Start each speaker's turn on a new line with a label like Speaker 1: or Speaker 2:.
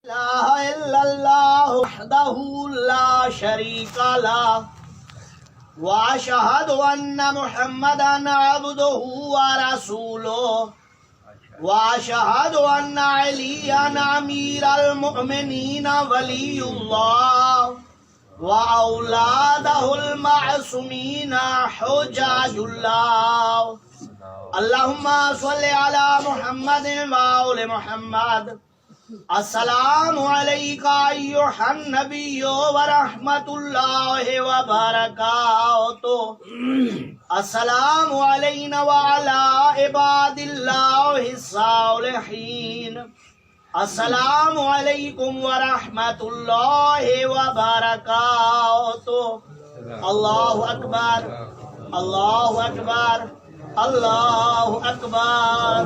Speaker 1: इलाहा इल्लल्लाह वहदहु ला शरीका लह व अशहदु अन्ना मुहम्मदन अब्दुहु व रसूलुहु व अशहदु अन्ना अलियन अमीरुल मुमिनीन वलियुल्लाह व औलादहुल मासूमीन हुज्जतुल्लाह। अल्लाहुम्मा सल्लि अला मुहम्मदिन व आले मुहम्मद। अस्सलामु अलैका अय्युहन नबिय्यु व रहमतुल्लाहि व बरकातुहू। अस्सलामु अलैना व अला इबादिल्लाहि सालिहीन। अस्सलामु अलैकुम व रहमतुल्लाहि व बरकातुहू। अल्लाहु अकबर, अल्लाहु अकबर, अल्लाहु अकबर।